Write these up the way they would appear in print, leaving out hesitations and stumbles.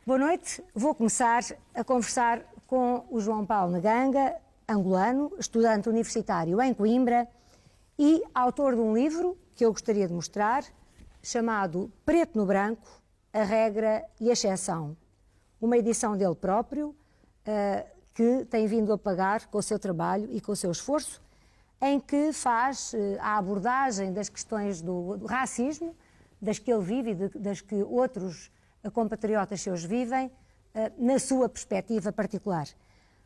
Boa noite. Vou começar a conversar com o João Paulo Neganga, angolano, estudante universitário em Coimbra e autor de um livro que eu gostaria de mostrar, chamado Preto no Branco, a Regra e a Exceção. Uma edição dele próprio, que tem vindo a pagar com o seu trabalho e com o seu esforço, em que faz a abordagem das questões do racismo, das que ele vive e das que outros compatriotas seus vivem, na sua perspectiva particular.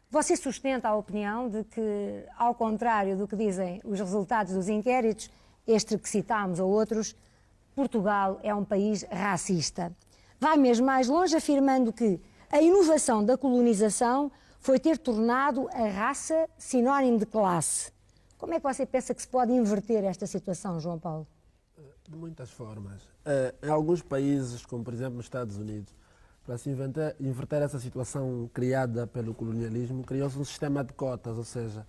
Você sustenta a opinião de que, ao contrário do que dizem os resultados dos inquéritos, este que citámos ou outros, Portugal é um país racista. Vai mesmo mais longe, afirmando que a inovação da colonização foi ter tornado a raça sinónimo de classe. Como é que você pensa que se pode inverter esta situação, João Paulo? De muitas formas. Em alguns países, como por exemplo nos Estados Unidos, para se inverter essa situação criada pelo colonialismo, criou-se um sistema de cotas, ou seja,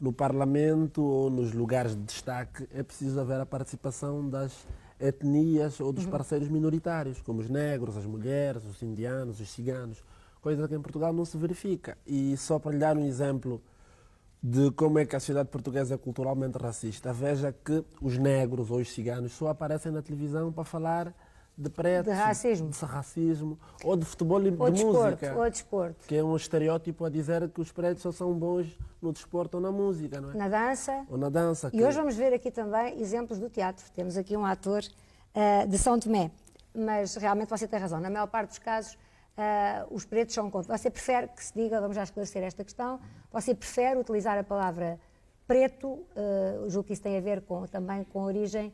no Parlamento ou nos lugares de destaque é preciso haver a participação das etnias ou dos parceiros minoritários, como os negros, as mulheres, os indianos, os ciganos, coisa que em Portugal não se verifica. E só para lhe dar um exemplo de como é que a sociedade portuguesa é culturalmente racista, veja que os negros ou os ciganos só aparecem na televisão para falar de pretos, de racismo, ou de futebol e de música, ou desporto, que é um estereótipo a dizer que os pretos só são bons no desporto ou na música, não é? Na dança. Ou na dança. E hoje vamos ver aqui também exemplos do teatro. Temos aqui um ator de São Tomé, mas realmente você tem razão, na maior parte dos casos os pretos são contra. Você prefere que se diga, vamos já esclarecer esta questão, você prefere utilizar a palavra preto, julgo que isso tem a ver também com a origem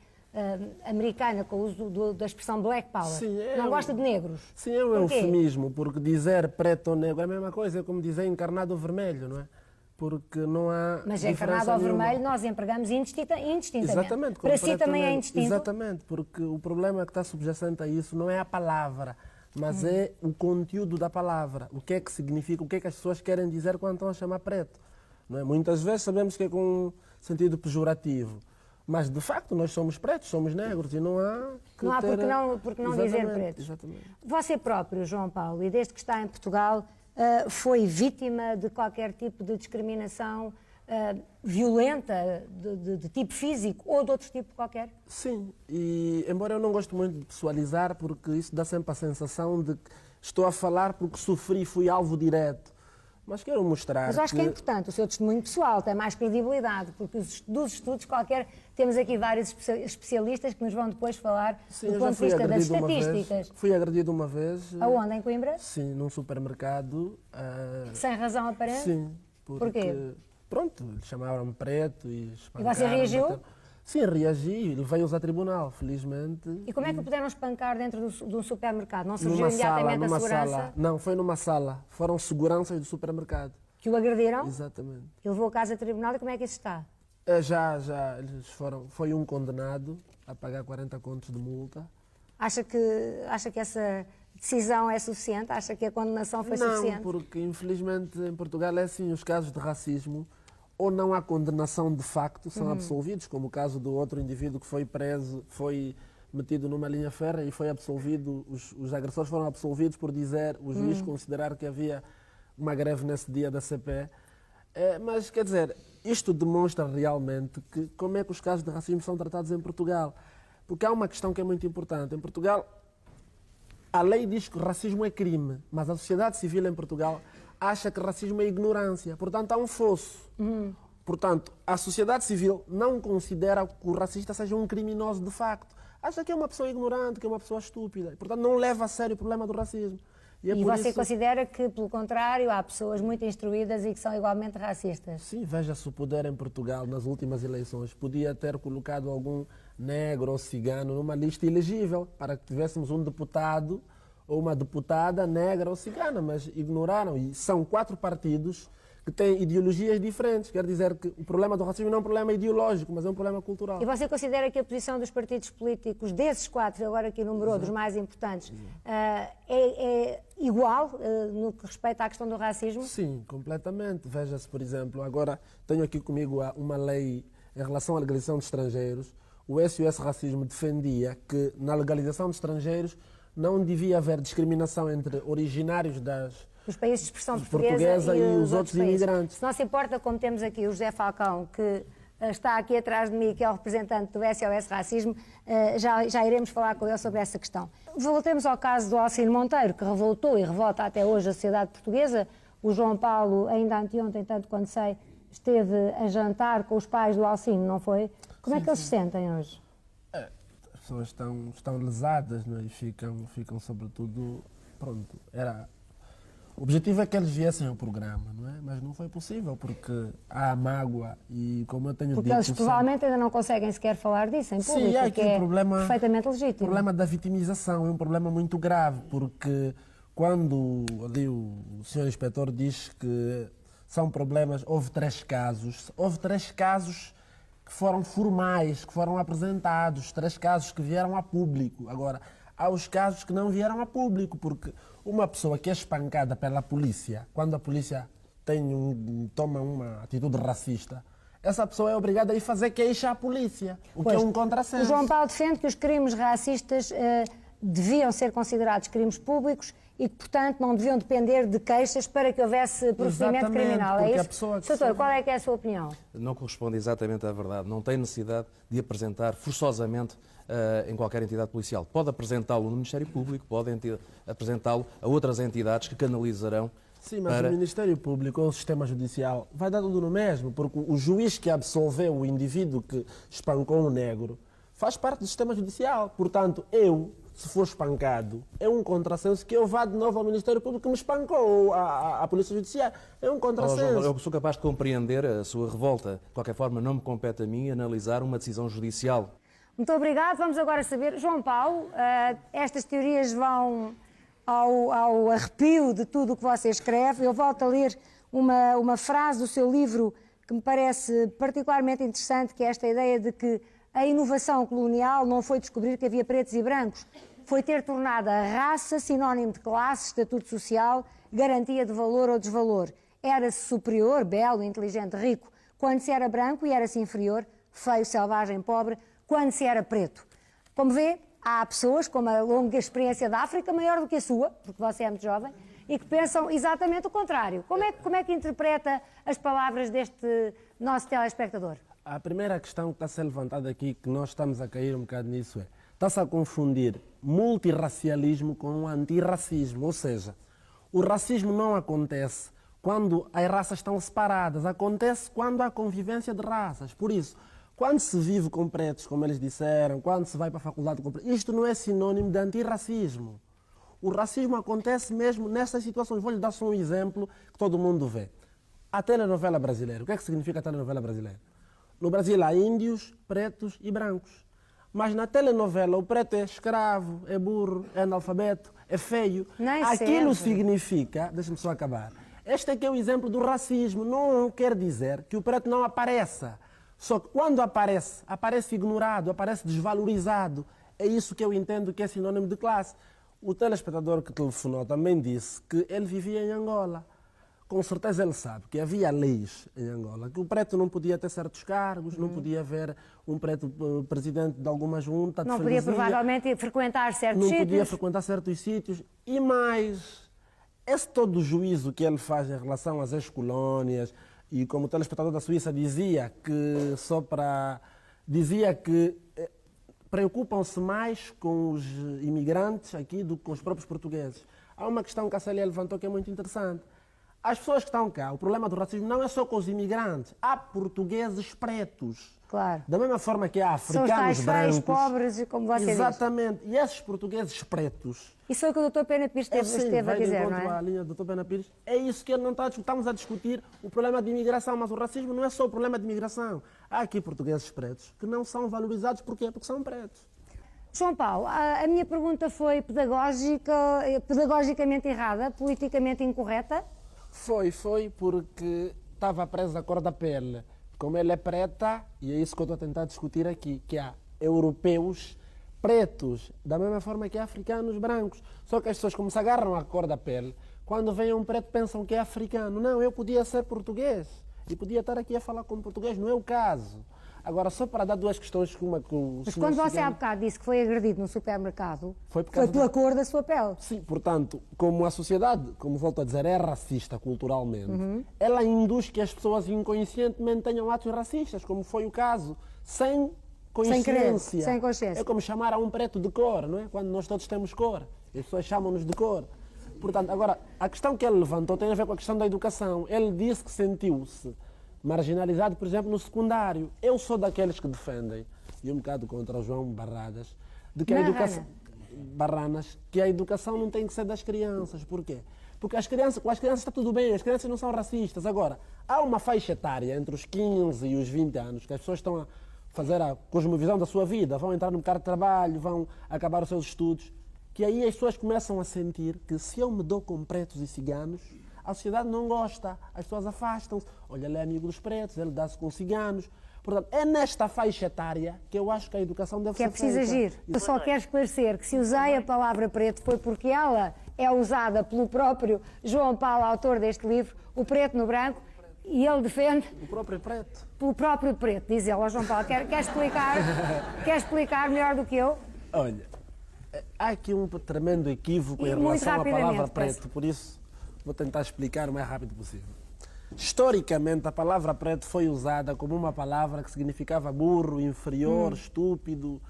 americana, com o uso da expressão black power. Sim, não gosta de negros? Sim, é um eufemismo, porque dizer preto ou negro é a mesma coisa, é como dizer encarnado ou vermelho, não é? Porque não há. Mas encarnado ou vermelho nós empregamos indistintamente. Exatamente. Para si também é indistinto? Exatamente, porque o problema que está subjacente a isso não é a palavra, mas é o conteúdo da palavra. O que é que significa, o que é que as pessoas querem dizer quando estão a chamar preto. Não é? Muitas vezes sabemos que é com um sentido pejorativo, mas de facto nós somos pretos, somos negros e não há que não há ter... porque não dizer pretos. Exatamente. Você próprio, João Paulo, e desde que está em Portugal, foi vítima de qualquer tipo de discriminação violenta, de tipo físico ou de outro tipo qualquer? Sim, e embora eu não goste muito de pessoalizar, porque isso dá sempre a sensação de que estou a falar porque sofri, fui alvo direto. Mas quero mostrar. Mas eu acho que é importante o seu testemunho pessoal, tem mais credibilidade, porque dos estudos qualquer, temos aqui vários especialistas que nos vão depois falar do ponto de vista das estatísticas. Fui agredido uma vez. Aonde? Em Coimbra? Sim, num supermercado. Sem razão aparente? Sim. Porquê? Pronto, chamaram-me preto e espancaram. E você reagiu? Sim, reagi, levei-os a tribunal, felizmente. E como é que o puderam espancar dentro de um supermercado? Não surgiu imediatamente a segurança? Sala. Não, foi numa sala. Foram seguranças do supermercado. Que o agrediram? Exatamente. E levou o caso a tribunal e como é que isso está? Já, eles foram. Foi um condenado a pagar 40 contos de multa. Acha que essa decisão é suficiente? Acha que a condenação foi suficiente? Não, porque infelizmente em Portugal é assim, os casos de racismo ou não há condenação de facto, são absolvidos, como o caso do outro indivíduo que foi preso, foi metido numa linha férrea e foi absolvido, os agressores foram absolvidos por dizer, o juiz considerar que havia uma greve nesse dia da CP. Mas, quer dizer, isto demonstra realmente que como é que os casos de racismo são tratados em Portugal. Porque há uma questão que é muito importante. Em Portugal, a lei diz que o racismo é crime, mas a sociedade civil em Portugal acha que racismo é ignorância. Portanto, há um fosso. Portanto, a sociedade civil não considera que o racista seja um criminoso de facto. Acha que é uma pessoa ignorante, que é uma pessoa estúpida. Portanto, não leva a sério o problema do racismo. E você considera que, pelo contrário, há pessoas muito instruídas e que são igualmente racistas? Sim, veja-se o poder em Portugal nas últimas eleições. Podia ter colocado algum negro ou cigano numa lista elegível para que tivéssemos um deputado ou uma deputada negra ou cigana, mas ignoraram. E são 4 partidos que têm ideologias diferentes. Quer dizer que o problema do racismo não é um problema ideológico, mas é um problema cultural. E você considera que a posição dos partidos políticos, desses 4, agora aqui numerou, dos mais importantes, é igual no que respeita à questão do racismo? Sim, completamente. Veja-se, por exemplo, agora tenho aqui comigo uma lei em relação à legalização de estrangeiros. O SOS Racismo defendia que na legalização de estrangeiros não devia haver discriminação entre originários os países de expressão portuguesa e os outros imigrantes. Se não se importa, como temos aqui o José Falcão, que está aqui atrás de mim, que é o representante do SOS Racismo, já iremos falar com ele sobre essa questão. Voltemos ao caso do Alcino Monteiro, que revoltou e revolta até hoje a sociedade portuguesa. O João Paulo, ainda anteontem, tanto quanto sei, esteve a jantar com os pais do Alcino, não foi? Como é que eles se sentem hoje? As pessoas estão lesadas, não é? E ficam sobretudo, pronto, o objetivo é que eles viessem ao programa, não é? Mas não foi possível, porque há mágoa e, como eu tenho dito... Porque eles provavelmente ainda não conseguem sequer falar disso em público, sim, há aqui que é problema, perfeitamente legítimo. O problema da vitimização é um problema muito grave, porque quando ali o senhor inspetor diz que são problemas, houve três casos que foram formais, que foram apresentados, 3 casos que vieram a público. Agora, há os casos que não vieram a público, porque uma pessoa que é espancada pela polícia, quando a polícia toma uma atitude racista, essa pessoa é obrigada a ir fazer queixa à polícia, o que é um contrassenso. O João Paulo defende que os crimes racistas deviam ser considerados crimes públicos e que, portanto, não deviam depender de queixas para que houvesse procedimento criminal. É isso? Doutor, qual é que é a sua opinião? Não corresponde exatamente à verdade. Não tem necessidade de apresentar forçosamente em qualquer entidade policial. Pode apresentá-lo no Ministério Público, pode apresentá-lo a outras entidades que canalizarão. Sim, mas o Ministério Público ou o sistema judicial vai dar tudo no mesmo, porque o juiz que absolveu o indivíduo que espancou um negro faz parte do sistema judicial. Portanto, se for espancado, é um contrassenso que eu vá de novo ao Ministério Público que me espancou, ou à Polícia Judiciária. É um contrassenso. Eu sou capaz de compreender a sua revolta. De qualquer forma, não me compete a mim analisar uma decisão judicial. Muito obrigado. Vamos agora saber, João Paulo, estas teorias vão ao arrepio de tudo o que você escreve. Eu volto a ler uma frase do seu livro que me parece particularmente interessante, que é esta ideia de que a inovação colonial não foi descobrir que havia pretos e brancos, foi ter tornado a raça sinónimo de classe, estatuto social, garantia de valor ou desvalor. Era-se superior, belo, inteligente, rico, quando se era branco, e era-se inferior, feio, selvagem, pobre, quando se era preto. Como vê, há pessoas com uma longa experiência da África, maior do que a sua, porque você é muito jovem, e que pensam exatamente o contrário. Como é que interpreta as palavras deste nosso telespectador? A primeira questão que está a ser levantada aqui, que nós estamos a cair um bocado nisso, está-se a confundir multirracialismo com antirracismo. Ou seja, o racismo não acontece quando as raças estão separadas, acontece quando há convivência de raças. Por isso, quando se vive com pretos, como eles disseram, quando se vai para a faculdade com pretos, isto não é sinónimo de antirracismo. O racismo acontece mesmo nessas situações. Vou-lhe dar só um exemplo que todo mundo vê. A telenovela brasileira. O que é que significa a telenovela brasileira? No Brasil há índios, pretos e brancos. Mas na telenovela o preto é escravo, é burro, é analfabeto, é feio. Aquilo significa... Deixa-me só acabar. Este aqui é o exemplo do racismo. Não quer dizer que o preto não apareça. Só que quando aparece, aparece ignorado, aparece desvalorizado. É isso que eu entendo que é sinónimo de classe. O telespectador que telefonou também disse que ele vivia em Angola. Com certeza ele sabe que havia leis em Angola, que o preto não podia ter certos cargos, não podia haver um preto presidente de alguma junta de não freguesia, podia provavelmente frequentar certos sítios. Não podia frequentar certos sítios. E mais, esse todo o juízo que ele faz em relação às ex-colónias, e como o telespectador da Suíça dizia que preocupam-se mais com os imigrantes aqui do que com os próprios portugueses. Há uma questão que a Célia levantou que é muito interessante. As pessoas que estão cá, o problema do racismo não é só com os imigrantes. Há portugueses pretos. Claro. Da mesma forma que há africanos são os tais brancos. Feios, pobres, e como você exatamente. Diz. E esses portugueses pretos... Isso foi o que o Dr. Pena Pires esteve a dizer, não é? A linha do Dr. Pena Pires. É isso que ele não está a discutir. Estamos a discutir o problema de imigração, mas o racismo não é só o problema de imigração. Há aqui portugueses pretos que não são valorizados. Porquê? Porque são pretos. João Paulo, a minha pergunta foi pedagogicamente errada, politicamente incorreta? Foi porque estava presa a cor da pele. Como ela é preta, e é isso que eu estou a tentar discutir aqui, que há europeus pretos, da mesma forma que há africanos brancos. Só que as pessoas, como se agarram à cor da pele, quando vem um preto pensam que é africano. Não, eu podia ser português e podia estar aqui a falar como português, não é o caso. Agora, só para dar duas questões, uma que o Mas senhor quando você Cigano- há bocado disse que foi agredido no supermercado, Foi por foi causa pela da- cor da sua pele. Sim, portanto, como a sociedade, como volto a dizer, é racista culturalmente, ela induz que as pessoas inconscientemente tenham atos racistas, como foi o caso, sem querer, consciência. sem consciência. É como chamar a um preto de cor, não é? Quando nós todos temos cor, as pessoas chamam-nos de cor. Portanto, agora, a questão que ele levantou tem a ver com a questão da educação. Ele disse que sentiu-se marginalizado, por exemplo, no secundário. Eu sou daqueles que defendem, e um bocado contra o João Barradas, de que a educação... Barranas, que a educação não tem que ser das crianças. Porquê? Porque com as crianças está tudo bem, as crianças não são racistas. Agora, há uma faixa etária entre os 15 e os 20 anos que as pessoas estão a fazer a cosmovisão da sua vida, vão entrar no mercado de trabalho, vão acabar os seus estudos, que aí as pessoas começam a sentir que se eu me dou com pretos e ciganos, a sociedade não gosta, as pessoas afastam-se. Olha, ele é amigo dos pretos, ele dá-se com ciganos. Portanto, é nesta faixa etária que eu acho que a educação deve Que é ser preciso feita. agir. Eu só quero esclarecer que se usei a palavra preto foi porque ela é usada pelo próprio João Paulo, autor deste livro, o preto no branco, e ele defende O próprio preto. pelo próprio preto, diz ele. Ó, João Paulo, quer explicar melhor do que eu? Olha, há aqui um tremendo equívoco E em muito relação à palavra rapidamente, preto, peço. por isso vou tentar explicar o mais rápido possível. Historicamente, a palavra preto foi usada como uma palavra que significava burro, inferior, estúpido,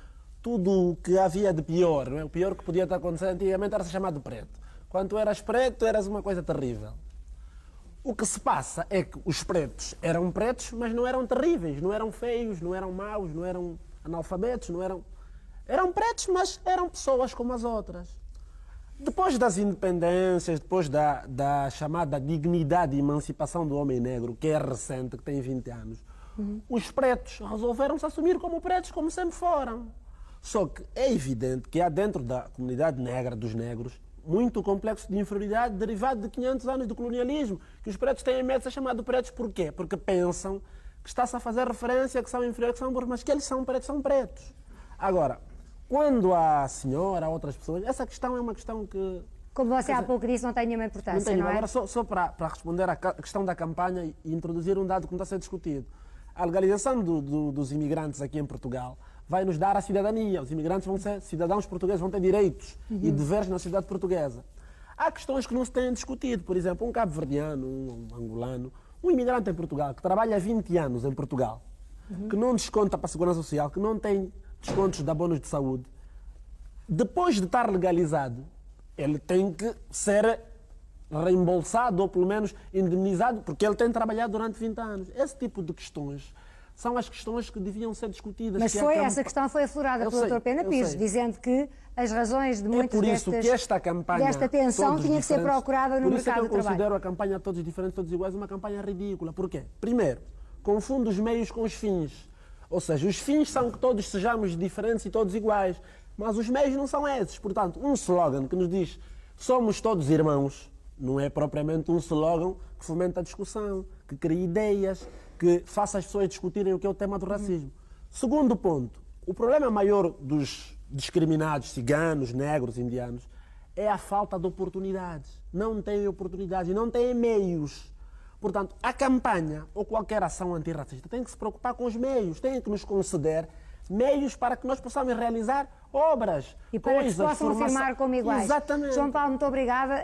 tudo o que havia de pior. Não é? O pior que podia estar acontecendo antigamente era ser chamado preto. Quando tu eras preto, eras uma coisa terrível. O que se passa é que os pretos, mas não eram terríveis, não eram feios, não eram maus, não eram analfabetos, não eram... Eram pretos, mas eram pessoas como as outras. Depois das independências, depois da chamada dignidade e emancipação do homem negro, que é recente, que tem 20 anos, os pretos resolveram-se assumir como pretos, como sempre foram. Só que é evidente que há dentro da comunidade negra, dos negros, muito complexo de inferioridade derivado de 500 anos de colonialismo, que os pretos têm medo de ser chamados pretos. Porquê? Porque pensam que está-se a fazer referência que são inferiores, que são burros, mas que eles são pretos. Agora, quando há a senhora, há outras pessoas, essa questão é uma questão que... Como você há pouco disse, não tem nenhuma Não importância, tenho. não é? Agora, só para responder à questão da campanha e introduzir um dado que não está a ser discutido. A legalização dos imigrantes aqui em Portugal vai nos dar a cidadania. Os imigrantes vão ser cidadãos portugueses, vão ter direitos e deveres na sociedade portuguesa. Há questões que não se têm discutido. Por exemplo, um cabo-verdiano, um angolano, um imigrante em Portugal, que trabalha há 20 anos em Portugal, que não desconta para a Segurança Social, que não tem descontos de abonos de saúde, depois de estar legalizado, ele tem que ser reembolsado ou pelo menos indemnizado porque ele tem trabalhado durante 20 anos. Esse tipo de questões são as questões que deviam ser discutidas. Mas essa questão foi aflorada pelo Dr. Pena Pires, dizendo que as razões de muitas por isso que esta campanha, desta tensão tinha que ser procurada no mercado de trabalho. Por isso é que eu considero a campanha Todos Diferentes, Todos Iguais uma campanha ridícula. Porquê? Primeiro, confunde os meios com os fins. Ou seja, os fins são que todos sejamos diferentes e todos iguais, mas os meios não são esses. Portanto, um slogan que nos diz somos todos irmãos não é propriamente um slogan que fomenta a discussão, que cria ideias, que faça as pessoas discutirem o que é o tema do racismo. Segundo ponto, o problema maior dos discriminados, ciganos, negros, indianos, é a falta de oportunidades. Não têm oportunidades e não têm meios. Portanto, a campanha ou qualquer ação antirracista tem que se preocupar com os meios, tem que nos conceder meios para que nós possamos realizar obras, e para coisas, que se possam afirmar como iguais. Exatamente. João Paulo, muito obrigada.